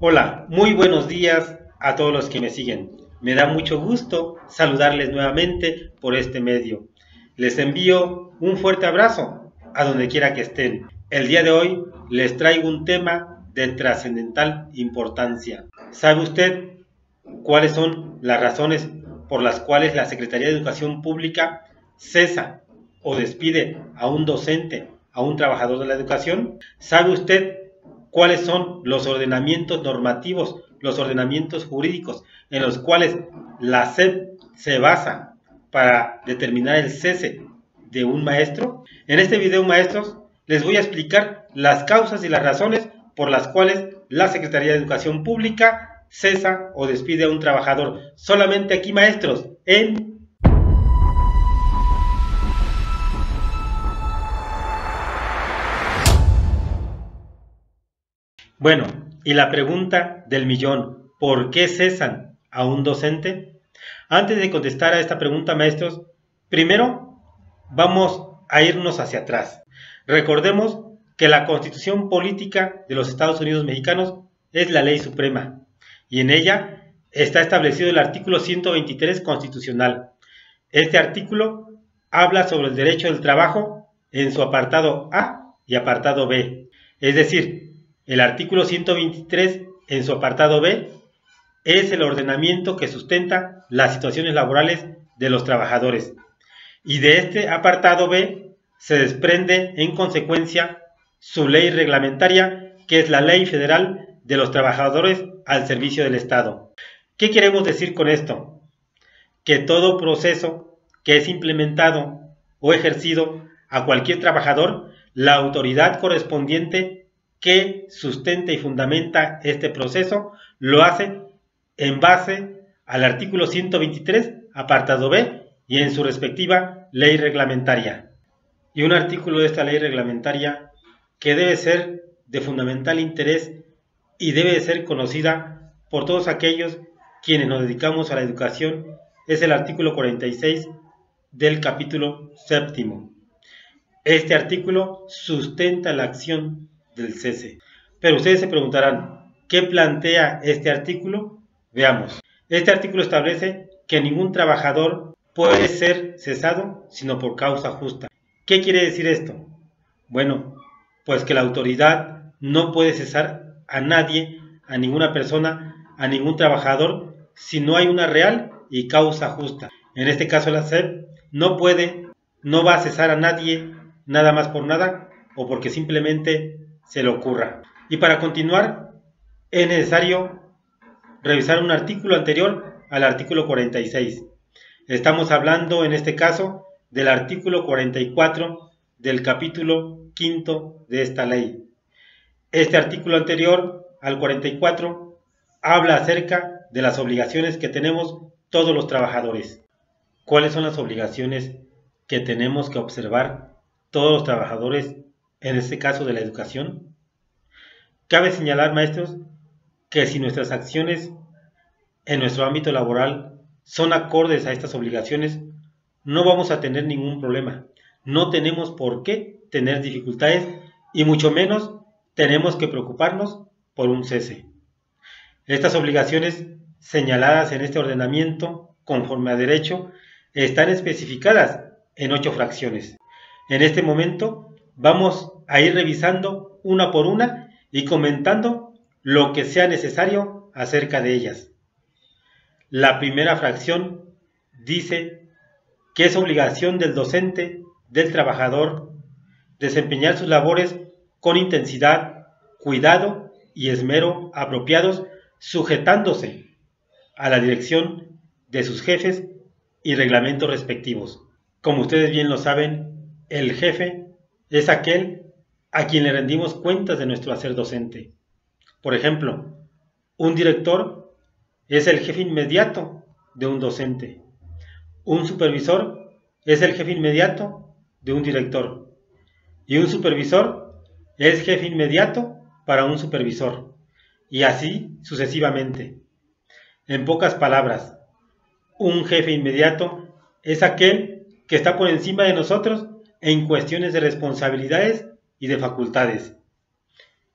Hola, muy buenos días a todos los que me siguen. Me da mucho gusto saludarles nuevamente por este medio. Les envío un fuerte abrazo a donde quiera que estén. El día de hoy les traigo un tema de trascendental importancia. ¿Sabe usted cuáles son las razones por las cuales la Secretaría de Educación Pública cesa o despide a un docente, a un trabajador de la educación? ¿Sabe usted cuáles son los ordenamientos normativos, los ordenamientos jurídicos en los cuales la SEP se basa para determinar el cese de un maestro? En este video, maestros, les voy a explicar las causas y las razones por las cuales la Secretaría de Educación Pública cesa o despide a un trabajador. Solamente aquí, maestros, en... Bueno, y la pregunta del millón, ¿por qué cesan a un docente? Antes de contestar a esta pregunta, maestros, primero vamos a irnos hacia atrás. Recordemos que la Constitución Política de los Estados Unidos Mexicanos es la ley suprema y en ella está establecido el artículo 123 constitucional. Este artículo habla sobre el derecho del trabajo en su apartado A y apartado B, es decir, el artículo 123 en su apartado B es el ordenamiento que sustenta las situaciones laborales de los trabajadores. Y de este apartado B se desprende en consecuencia su ley reglamentaria, que es la Ley Federal de los Trabajadores al Servicio del Estado. ¿Qué queremos decir con esto? Que todo proceso que es implementado o ejercido a cualquier trabajador, la autoridad correspondiente que sustenta y fundamenta este proceso lo hace en base al artículo 123, apartado B, y en su respectiva ley reglamentaria. Y un artículo de esta ley reglamentaria que debe ser de fundamental interés y debe ser conocida por todos aquellos quienes nos dedicamos a la educación es el artículo 46 del capítulo séptimo. Este artículo sustenta la acción del cese. Pero ustedes se preguntarán, ¿qué plantea este artículo? Veamos. Este artículo establece que ningún trabajador puede ser cesado sino por causa justa. ¿Qué quiere decir esto? Bueno, pues que la autoridad no puede cesar a nadie, a ninguna persona, a ningún trabajador, si no hay una real y causa justa. En este caso la SEP no va a cesar a nadie nada más por nada o porque simplemente se le ocurra. Y para continuar es necesario revisar un artículo anterior al artículo 46. Estamos hablando en este caso del artículo 44 del capítulo quinto de esta ley. Este artículo anterior al 44 habla acerca de las obligaciones que tenemos todos los trabajadores. ¿Cuáles son las obligaciones que tenemos que observar todos los trabajadores, en este caso de la educación? Cabe señalar, maestros, que si nuestras acciones en nuestro ámbito laboral son acordes a estas obligaciones, no vamos a tener ningún problema. No tenemos por qué tener dificultades y mucho menos tenemos que preocuparnos por un cese. Estas obligaciones señaladas en este ordenamiento, conforme a derecho, están especificadas en 8 fracciones. En este momento vamos a ir revisando una por una y comentando lo que sea necesario acerca de ellas. La primera fracción dice que es obligación del docente, del trabajador, desempeñar sus labores con intensidad, cuidado y esmero apropiados, sujetándose a la dirección de sus jefes y reglamentos respectivos. Como ustedes bien lo saben, el jefe es aquel a quien le rendimos cuentas de nuestro hacer docente. Por ejemplo, un director es el jefe inmediato de un docente. Un supervisor es el jefe inmediato de un director. Y un supervisor es jefe inmediato para un supervisor. Y así sucesivamente. En pocas palabras, un jefe inmediato es aquel que está por encima de nosotros en cuestiones de responsabilidades y de facultades.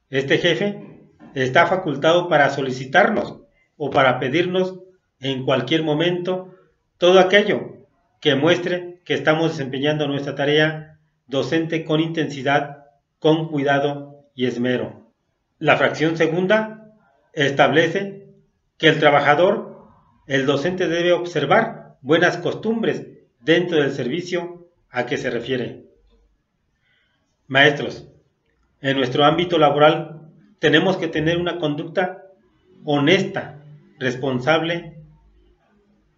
Este jefe está facultado para solicitarnos o para pedirnos en cualquier momento todo aquello que muestre que estamos desempeñando nuestra tarea docente con intensidad, con cuidado y esmero. La fracción segunda establece que el trabajador, el docente, debe observar buenas costumbres dentro del servicio a que se refiere. Maestros, en nuestro ámbito laboral tenemos que tener una conducta honesta, responsable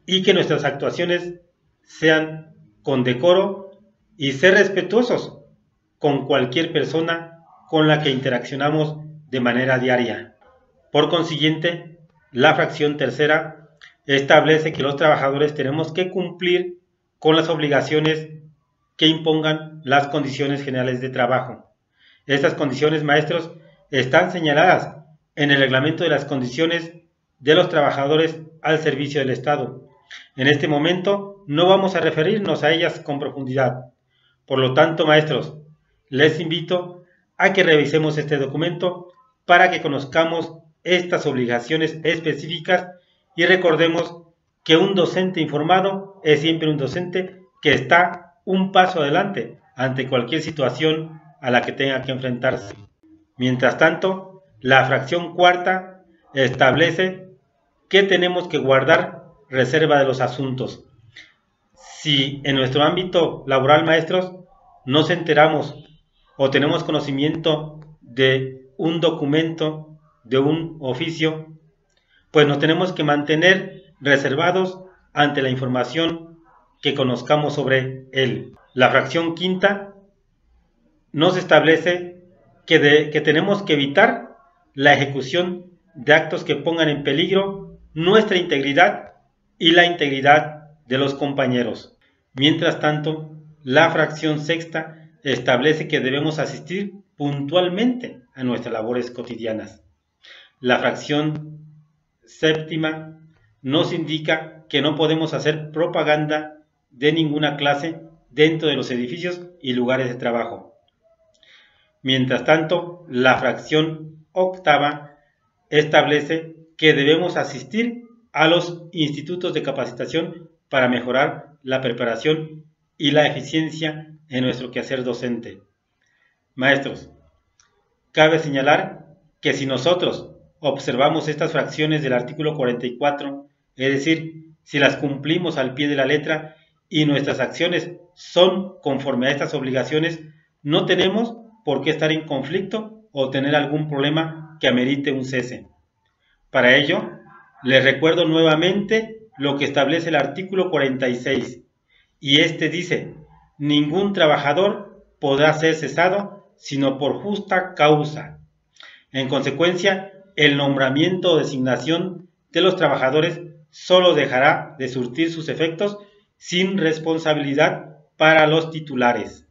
y que nuestras actuaciones sean con decoro y ser respetuosos con cualquier persona con la que interaccionamos de manera diaria. Por consiguiente, la fracción tercera establece que los trabajadores tenemos que cumplir con las obligaciones que impongan las condiciones generales de trabajo. Estas condiciones, maestros, están señaladas en el reglamento de las condiciones de los trabajadores al servicio del Estado. En este momento no vamos a referirnos a ellas con profundidad. Por lo tanto, maestros, les invito a que revisemos este documento para que conozcamos estas obligaciones específicas y recordemos que un docente informado es siempre un docente que está un paso adelante ante cualquier situación a la que tenga que enfrentarse. Mientras tanto, la fracción cuarta establece que tenemos que guardar reserva de los asuntos. Si en nuestro ámbito laboral, maestros, nos enteramos o tenemos conocimiento de un documento, de un oficio, pues nos tenemos que mantener reservados ante la información que conozcamos sobre él. La fracción quinta nos establece que tenemos que evitar la ejecución de actos que pongan en peligro nuestra integridad y la integridad de los compañeros. Mientras tanto, la fracción sexta establece que debemos asistir puntualmente a nuestras labores cotidianas. La fracción séptima nos indica que no podemos hacer propaganda de ninguna clase dentro de los edificios y lugares de trabajo. Mientras tanto, la fracción octava establece que debemos asistir a los institutos de capacitación para mejorar la preparación y la eficiencia en nuestro quehacer docente. Maestros, cabe señalar que si nosotros observamos estas fracciones del artículo 44, es decir, si las cumplimos al pie de la letra y nuestras acciones son conforme a estas obligaciones, no tenemos por qué estar en conflicto o tener algún problema que amerite un cese. Para ello, les recuerdo nuevamente lo que establece el artículo 46, y este dice: ningún trabajador podrá ser cesado sino por justa causa. En consecuencia, el nombramiento o designación de los trabajadores solo dejará de surtir sus efectos sin responsabilidad para los titulares.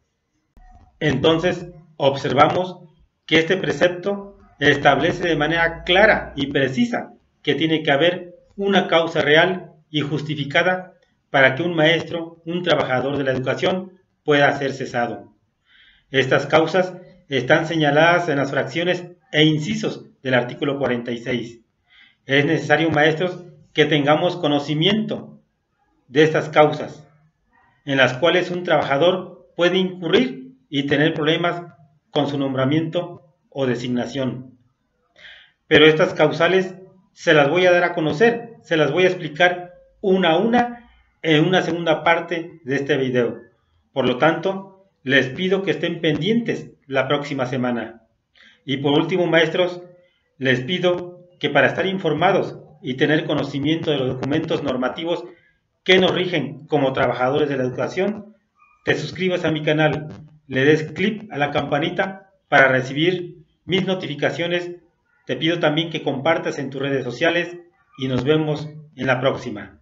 Entonces, observamos que este precepto establece de manera clara y precisa que tiene que haber una causa real y justificada para que un maestro, un trabajador de la educación, pueda ser cesado. Estas causas están señaladas en las fracciones e incisos del artículo 46. Es necesario, maestros, que tengamos conocimiento de estas causas, en las cuales un trabajador puede incurrir y tener problemas con su nombramiento o designación. Pero estas causales se las voy a dar a conocer, se las voy a explicar una a una en una segunda parte de este video. Por lo tanto, les pido que estén pendientes la próxima semana. Y por último, maestros, les pido que para estar informados y tener conocimiento de los documentos normativos que nos rigen como trabajadores de la educación, te suscribas a mi canal, le des clic a la campanita para recibir mis notificaciones. Te pido también que compartas en tus redes sociales y nos vemos en la próxima.